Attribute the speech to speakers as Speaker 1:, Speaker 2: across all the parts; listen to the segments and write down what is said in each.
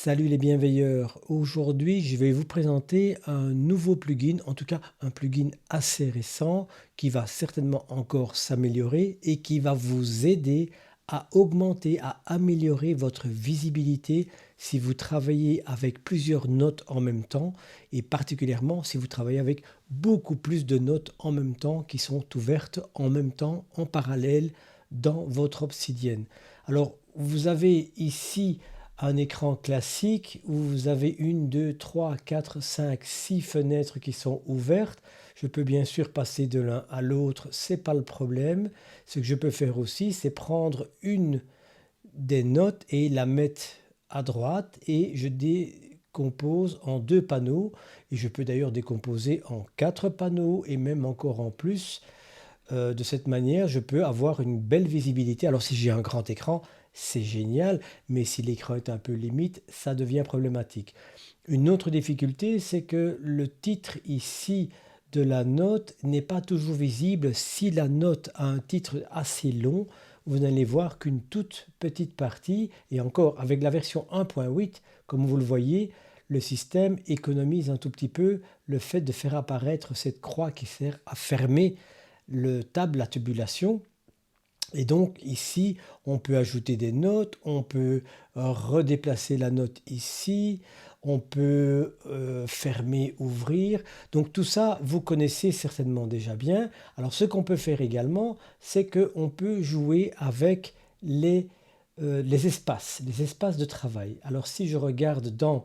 Speaker 1: Salut les bienveilleurs, aujourd'hui je vais vous présenter un nouveau plugin, en tout cas un plugin assez récent qui va certainement encore s'améliorer et qui va vous aider à augmenter, à améliorer votre visibilité si vous travaillez avec plusieurs notes en même temps et particulièrement si vous travaillez avec beaucoup plus de notes en même temps qui sont ouvertes en même temps, en parallèle dans votre Obsidian. Alors vous avez ici un écran classique où vous avez une, deux, trois, quatre, cinq, six fenêtres qui sont ouvertes. Je peux bien sûr passer de l'un à l'autre, c'est pas le problème. Ce que je peux faire aussi, c'est prendre une des notes et la mettre à droite et je décompose en deux panneaux. Et je peux d'ailleurs décomposer en quatre panneaux et même encore en plus. De cette manière, je peux avoir une belle visibilité. Alors si j'ai un grand écran, c'est génial, mais si l'écran est un peu limite, ça devient problématique. Une autre difficulté, c'est que le titre ici de la note n'est pas toujours visible. Si la note a un titre assez long, vous n'allez voir qu'une toute petite partie. Et encore, avec la version 1.8, comme vous le voyez, le système économise un tout petit peu le fait de faire apparaître cette croix qui sert à fermer le table à tabulation. Et donc ici, on peut ajouter des notes, on peut redéplacer la note ici, on peut fermer, ouvrir. Donc tout ça, vous connaissez certainement déjà bien. Alors ce qu'on peut faire également, c'est qu'on peut jouer avec les espaces de travail. Alors si je regarde dans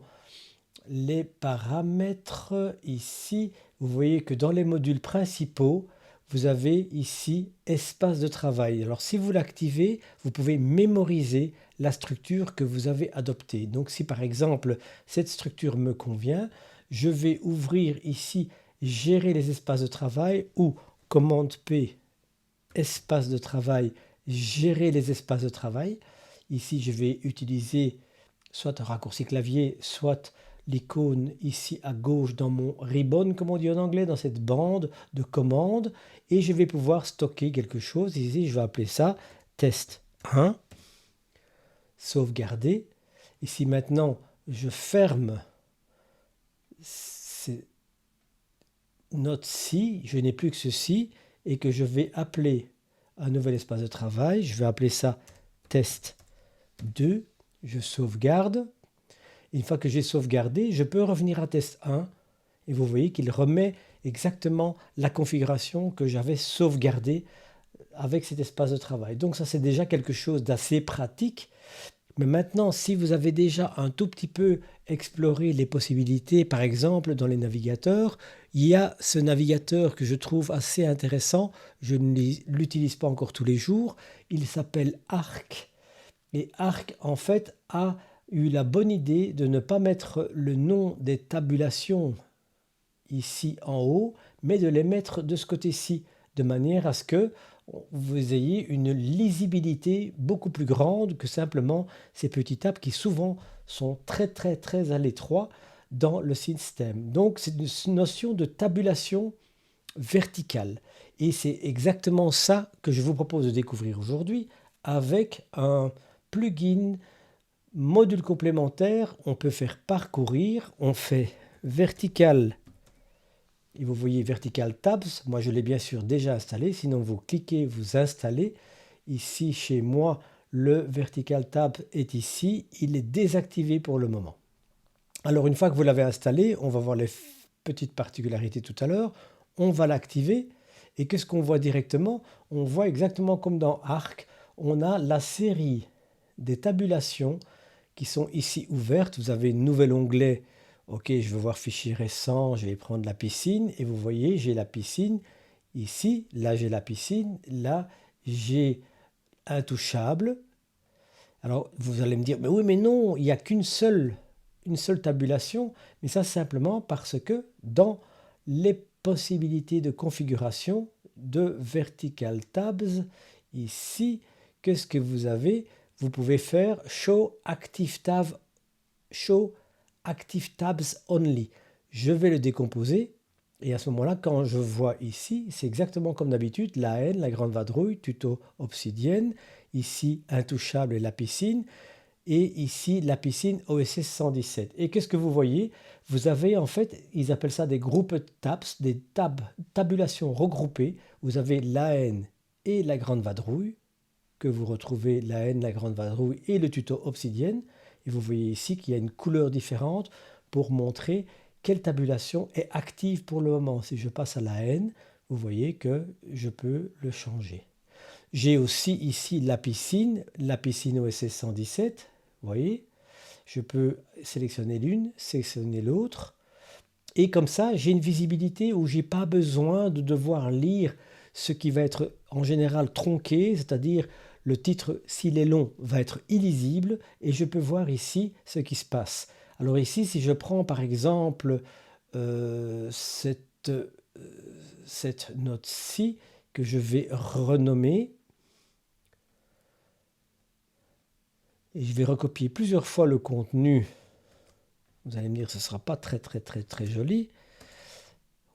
Speaker 1: les paramètres ici, vous voyez que dans les modules principaux, vous avez ici espace de travail. Alors si vous l'activez, vous pouvez mémoriser la structure que vous avez adoptée. Donc si par exemple cette structure me convient, je vais ouvrir ici gérer les espaces de travail ou commande P, espace de travail, gérer les espaces de travail. Ici je vais utiliser soit un raccourci clavier, soit l'icône ici à gauche dans mon ribbon, comme on dit en anglais, dans cette bande de commandes. Et je vais pouvoir stocker quelque chose. Ici, je vais appeler ça test 1, sauvegarder. Ici, maintenant, je ferme ces notes-ci. Je n'ai plus que ceci et que je vais appeler un nouvel espace de travail. Je vais appeler ça test 2. Je sauvegarde. Une fois que j'ai sauvegardé, je peux revenir à test 1 et vous voyez qu'il remet exactement la configuration que j'avais sauvegardée avec cet espace de travail. Donc ça, c'est déjà quelque chose d'assez pratique. Mais maintenant, si vous avez déjà un tout petit peu exploré les possibilités, par exemple dans les navigateurs, il y a ce navigateur que je trouve assez intéressant. Je ne l'utilise pas encore tous les jours. Il s'appelle Arc. Et Arc, en fait, a eu la bonne idée de ne pas mettre le nom des tabulations ici en haut, mais de les mettre de ce côté-ci, de manière à ce que vous ayez une lisibilité beaucoup plus grande que simplement ces petits tabs qui souvent sont très à l'étroit dans le système. Donc c'est une notion de tabulation verticale. Et c'est exactement ça que je vous propose de découvrir aujourd'hui avec un plugin module complémentaire. On peut faire parcourir, on fait vertical et vous voyez vertical tabs. Moi je l'ai bien sûr déjà installé, sinon vous cliquez, vous installez. Ici chez moi le vertical tab est ici, il est désactivé pour le moment. Alors une fois que vous l'avez installé, on va voir les petites particularités tout à l'heure, on va l'activer et qu'est-ce qu'on voit directement? On voit exactement comme dans Arc, on a la série des tabulations qui sont ici ouvertes. Vous avez un nouvel onglet. Ok, je veux voir fichier récent, je vais prendre la piscine et vous voyez, j'ai la piscine ici, là j'ai la piscine, là j'ai intouchable. Alors vous allez me dire, mais oui, mais non, il n'y a une seule tabulation, mais ça simplement parce que dans les possibilités de configuration de Vertical Tabs, ici, qu'est-ce que vous avez? Vous pouvez faire Show Active Tabs Only. Je vais le décomposer et à ce moment-là, quand je vois ici, c'est exactement comme d'habitude, la haine, la grande vadrouille, tuto obsidienne, ici intouchable et la piscine. et ici la piscine OSS 117. Et qu'est-ce que vous voyez? Vous avez en fait, ils appellent ça des groupes tabs, des tabulations regroupées. Vous avez l'AN et la grande vadrouille, que vous retrouvez l'AN, la grande vadrouille et le tuto Obsidienne. Et vous voyez ici qu'il y a une couleur différente pour montrer quelle tabulation est active pour le moment. Si je passe à l'AN, vous voyez que je peux le changer. J'ai aussi ici la piscine OSS 117. Vous voyez, je peux sélectionner l'une, sélectionner l'autre. Et comme ça, j'ai une visibilité où je n'ai pas besoin de devoir lire ce qui va être en général tronqué, c'est-à-dire le titre, s'il est long, va être illisible et je peux voir ici ce qui se passe. Alors ici, si je prends par exemple cette note-ci que je vais renommer, et je vais recopier plusieurs fois le contenu. Vous allez me dire que ce ne sera pas très joli.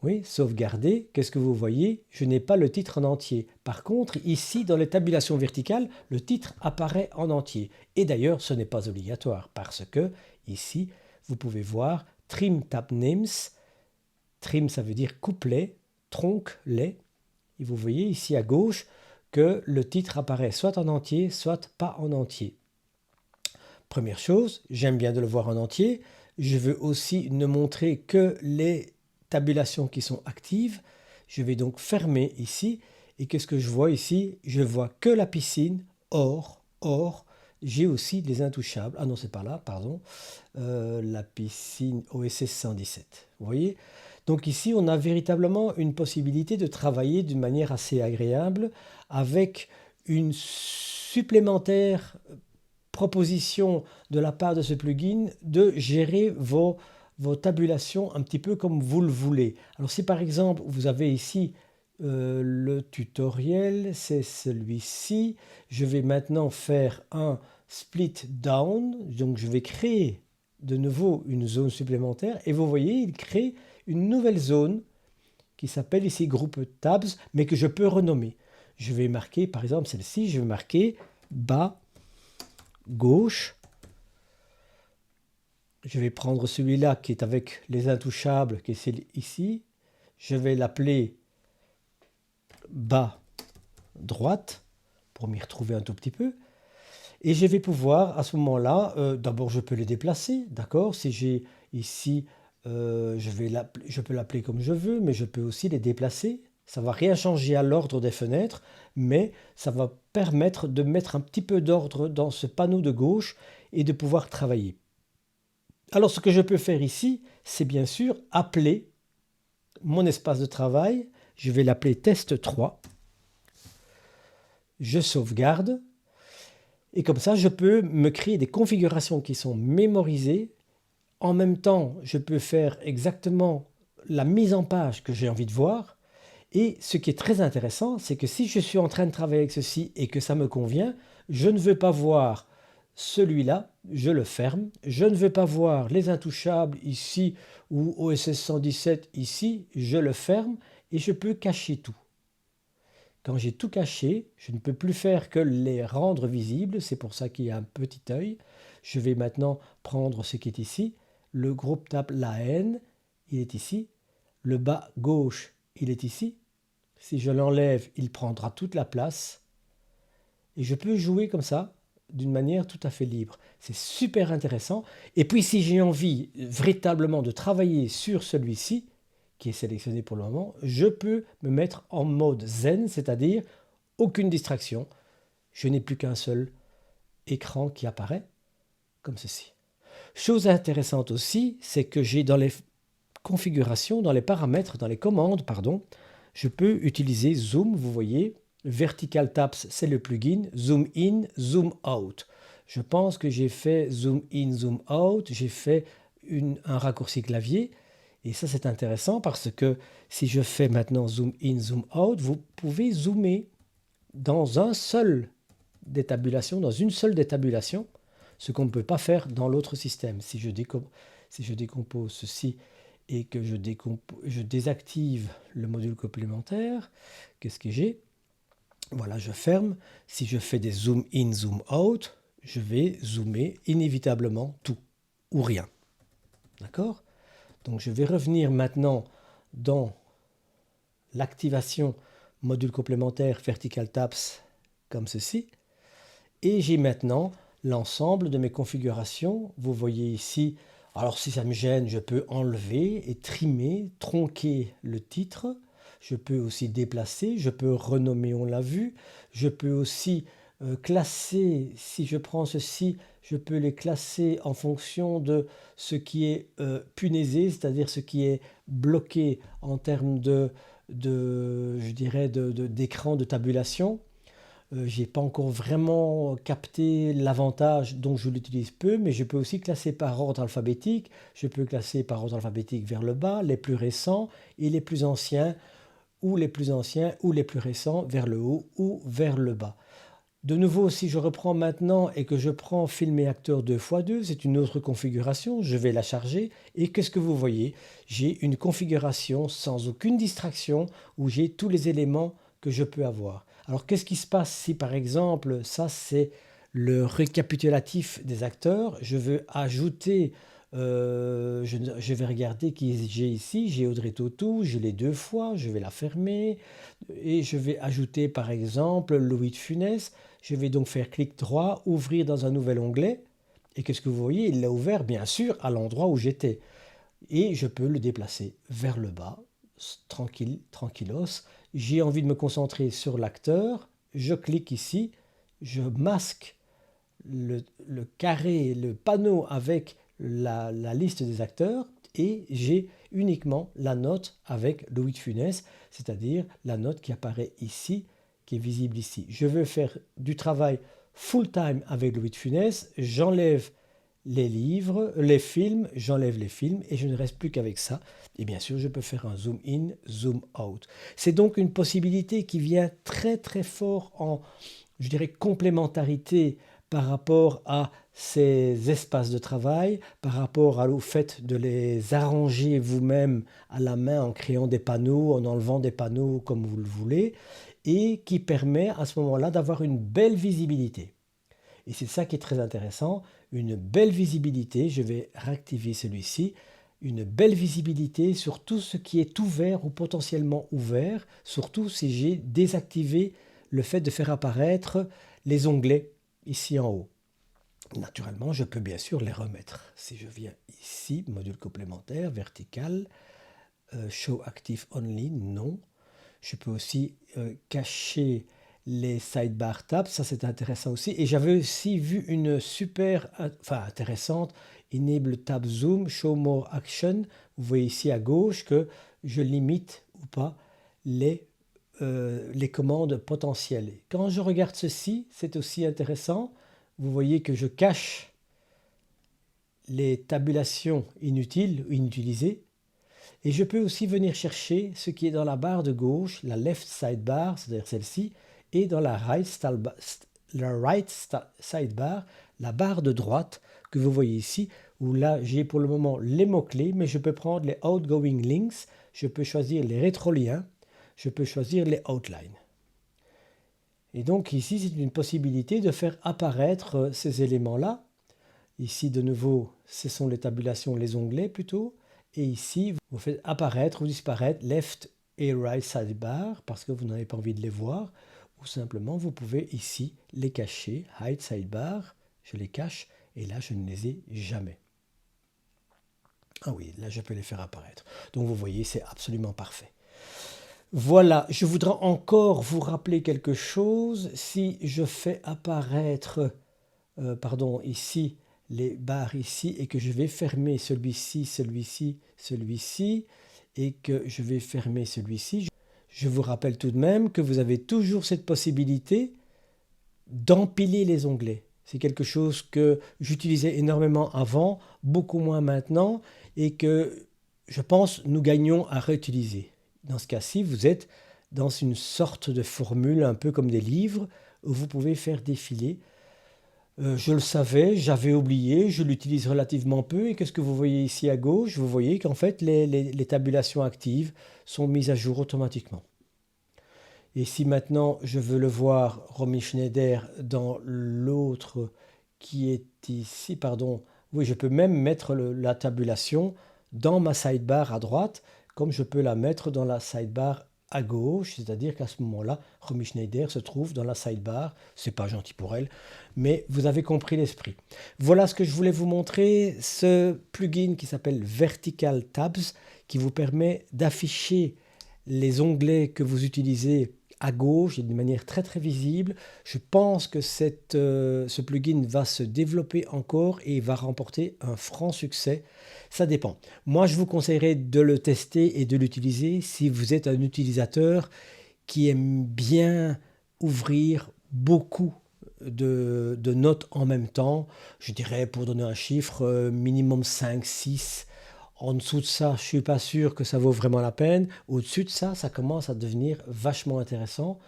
Speaker 1: Oui, sauvegarder. Qu'est-ce que vous voyez? Je n'ai pas le titre en entier. Par contre, ici, dans les tabulations verticales, le titre apparaît en entier. Et d'ailleurs, ce n'est pas obligatoire parce que ici, vous pouvez voir Trim Tab Names. Trim, ça veut dire couplet, tronc-les. Et vous voyez ici à gauche que le titre apparaît soit en entier, soit pas en entier. Première chose, j'aime bien de le voir en entier. Je veux aussi ne montrer que les tabulations qui sont actives. Je vais donc fermer ici. Et qu'est-ce que je vois ici? Je vois que la piscine, or. J'ai aussi les intouchables. Ah non, c'est pas là, pardon. La piscine OSS 117. Vous voyez? Donc ici, on a véritablement une possibilité de travailler d'une manière assez agréable avec une supplémentaire proposition de la part de ce plugin de gérer vos tabulations un petit peu comme vous le voulez. Alors si par exemple vous avez ici le tutoriel, c'est celui-ci. Je vais maintenant faire un split down, donc je vais créer de nouveau une zone supplémentaire et vous voyez, il crée une nouvelle zone qui s'appelle ici groupe tabs, mais que je peux renommer. Je vais marquer par exemple celle-ci, je vais marquer bas gauche. Je vais prendre celui-là qui est avec les intouchables, qui est celui ici. Je vais l'appeler bas droite pour m'y retrouver un tout petit peu. Et je vais pouvoir à ce moment-là, d'abord je peux les déplacer, d'accord? Si j'ai ici, je peux l'appeler comme je veux, mais je peux aussi les déplacer. Ça ne va rien changer à l'ordre des fenêtres, mais ça va permettre de mettre un petit peu d'ordre dans ce panneau de gauche et de pouvoir travailler. Alors ce que je peux faire ici, c'est bien sûr appeler mon espace de travail. Je vais l'appeler test 3. Je sauvegarde. Et comme ça, je peux me créer des configurations qui sont mémorisées. En même temps, je peux faire exactement la mise en page que j'ai envie de voir. Et ce qui est très intéressant, c'est que si je suis en train de travailler avec ceci et que ça me convient, je ne veux pas voir celui-là, je le ferme. Je ne veux pas voir les intouchables ici ou OSS 117 ici, je le ferme et je peux cacher tout. Quand j'ai tout caché, je ne peux plus faire que les rendre visibles, c'est pour ça qu'il y a un petit œil. Je vais maintenant prendre ce qui est ici. Le groupe tab la N, il est ici. Le bas gauche, il est ici. Si je l'enlève, il prendra toute la place. Et je peux jouer comme ça, d'une manière tout à fait libre. C'est super intéressant. Et puis si j'ai envie véritablement de travailler sur celui-ci, qui est sélectionné pour le moment, je peux me mettre en mode zen, c'est-à-dire aucune distraction. Je n'ai plus qu'un seul écran qui apparaît, comme ceci. Chose intéressante aussi, c'est que j'ai dans les configurations, dans les paramètres, dans les commandes, pardon, je peux utiliser Zoom, vous voyez, Vertical Taps, c'est le plugin, Zoom In, Zoom Out. Je pense que j'ai fait Zoom In, Zoom Out, j'ai fait un raccourci clavier, et ça c'est intéressant parce que si je fais maintenant Zoom In, Zoom Out, vous pouvez zoomer dans un seul détabulation, dans une seule détabulation, ce qu'on ne peut pas faire dans l'autre système. Si je décompose ceci et que je désactive le module complémentaire, qu'est-ce que j'ai? Voilà, je ferme. Si je fais des zoom in, zoom out, je vais zoomer inévitablement tout ou rien. D'accord? Donc je vais revenir maintenant dans l'activation module complémentaire Vertical Tabs comme ceci. Et j'ai maintenant l'ensemble de mes configurations. Vous voyez ici, alors si ça me gêne, je peux enlever et trimer, tronquer le titre. Je peux aussi déplacer, je peux renommer, on l'a vu. Je peux aussi classer, si je prends ceci, je peux les classer en fonction de ce qui est punaisé, c'est-à-dire ce qui est bloqué en termes je dirais d'écran de tabulation. J'ai pas encore vraiment capté l'avantage, donc je l'utilise peu, mais je peux aussi classer par ordre alphabétique. Je peux classer par ordre alphabétique vers le bas, les plus récents et les plus anciens, ou les plus anciens ou les plus récents vers le haut ou vers le bas. De nouveau, si je reprends maintenant et que je prends Filmer Acteur 2x2, c'est une autre configuration, je vais la charger et qu'est-ce que vous voyez? J'ai une configuration sans aucune distraction où j'ai tous les éléments que je peux avoir. Alors qu'est-ce qui se passe si par exemple, ça c'est le récapitulatif des acteurs, je veux ajouter, je vais regarder qui j'ai ici, j'ai Audrey Tautou, je l'ai 2 fois, je vais la fermer et je vais ajouter par exemple Louis de Funès. Je vais donc faire clic droit, ouvrir dans un nouvel onglet. Et qu'est-ce que vous voyez? Il l'a ouvert bien sûr à l'endroit où j'étais. Et je peux le déplacer vers le bas, tranquille, tranquillos. J'ai envie de me concentrer sur l'acteur. Je clique ici, je masque le carré, le panneau avec la liste des acteurs et j'ai uniquement la note avec Louis de Funès, c'est-à-dire la note qui apparaît ici, qui est visible ici. Je veux faire du travail full-time avec Louis de Funès, j'enlève les livres, les films, j'enlève les films et je ne reste plus qu'avec ça. Et bien sûr, je peux faire un zoom in, zoom out. C'est donc une possibilité qui vient très très fort en, je dirais, complémentarité par rapport à ces espaces de travail, par rapport au fait de les arranger vous-même à la main en créant des panneaux, en enlevant des panneaux comme vous le voulez, et qui permet à ce moment-là d'avoir une belle visibilité. Et c'est ça qui est très intéressant, une belle visibilité, je vais réactiver celui-ci, une belle visibilité sur tout ce qui est ouvert ou potentiellement ouvert, surtout si j'ai désactivé le fait de faire apparaître les onglets ici en haut. Naturellement, je peux bien sûr les remettre. Si je viens ici, module complémentaire, vertical, show active only, non. Je peux aussi cacher les sidebar tabs, ça c'est intéressant aussi. Et j'avais aussi vu une super, enfin intéressante, enable tab zoom, show more action. Vous voyez ici à gauche que je limite ou pas les commandes potentielles. Quand je regarde ceci, c'est aussi intéressant. Vous voyez que je cache les tabulations inutiles ou inutilisées. Et je peux aussi venir chercher ce qui est dans la barre de gauche, la left sidebar, c'est-à-dire celle-ci, et dans la right sidebar, la barre de droite que vous voyez ici, où là j'ai pour le moment les mots-clés, mais je peux prendre les outgoing links, je peux choisir les rétroliens, je peux choisir les outlines. Et donc ici, c'est une possibilité de faire apparaître ces éléments-là. Ici, de nouveau, ce sont les tabulations, les onglets plutôt. Et ici, vous faites apparaître ou disparaître left et right sidebar parce que vous n'avez pas envie de les voir. Ou simplement, vous pouvez ici les cacher, hide sidebar, je les cache et là, je ne les ai jamais. Ah oui, là, je peux les faire apparaître. Donc, vous voyez, c'est absolument parfait. Voilà, je voudrais encore vous rappeler quelque chose. Si je fais apparaître, ici, les barres ici, et que je vais fermer celui-ci, celui-ci, celui-ci, et que je vais fermer celui-ci, je vous rappelle tout de même que vous avez toujours cette possibilité d'empiler les onglets. C'est quelque chose que j'utilisais énormément avant, beaucoup moins maintenant, et que je pense nous gagnons à réutiliser. Dans ce cas-ci, vous êtes dans une sorte de formule un peu comme des livres où vous pouvez faire défiler. Je le savais, j'avais oublié, je l'utilise relativement peu et qu'est-ce que vous voyez ici à gauche? Vous voyez qu'en fait les tabulations actives sont mises à jour automatiquement. Et si maintenant je veux le voir, Romy Schneider, dans l'autre qui est ici, pardon. Oui, je peux même mettre la tabulation dans ma sidebar à droite, comme je peux la mettre dans la sidebar à gauche, c'est-à-dire qu'à ce moment-là, Romy Schneider se trouve dans la sidebar. C'est pas gentil pour elle, mais vous avez compris l'esprit. Voilà ce que je voulais vous montrer, ce plugin qui s'appelle Vertical Tabs, qui vous permet d'afficher les onglets que vous utilisez à gauche et d'une manière très très visible. Je pense que ce plugin va se développer encore et va remporter un franc succès. Ça dépend. Moi, je vous conseillerais de le tester et de l'utiliser si vous êtes un utilisateur qui aime bien ouvrir beaucoup de notes en même temps. Je dirais, pour donner un chiffre, minimum 5, 6. En dessous de ça, je ne suis pas sûr que ça vaut vraiment la peine. Au-dessus de ça, ça commence à devenir vachement intéressant,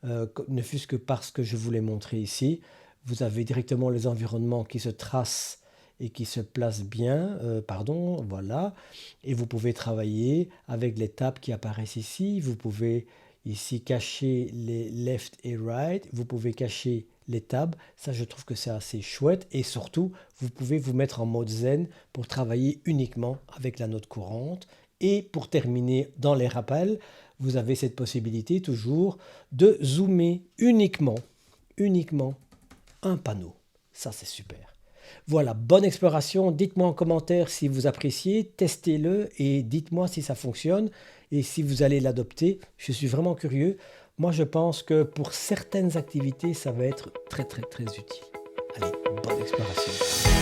Speaker 1: ne fût-ce que parce que je vous l'ai montré ici. Vous avez directement les environnements qui se tracent et qui se placent bien, pardon, voilà. Et vous pouvez travailler avec les tabs qui apparaissent ici. Vous pouvez ici cacher les left et right. Vous pouvez cacher les tabs. Ça, je trouve que c'est assez chouette. Et surtout, vous pouvez vous mettre en mode zen pour travailler uniquement avec la note courante. Et pour terminer dans les rappels, vous avez cette possibilité toujours de zoomer uniquement un panneau. Ça, c'est super. Voilà, bonne exploration. Dites-moi en commentaire si vous appréciez, testez-le et dites-moi si ça fonctionne et si vous allez l'adopter. Je suis vraiment curieux. Moi, je pense que pour certaines activités, ça va être très utile. Allez, bonne exploration.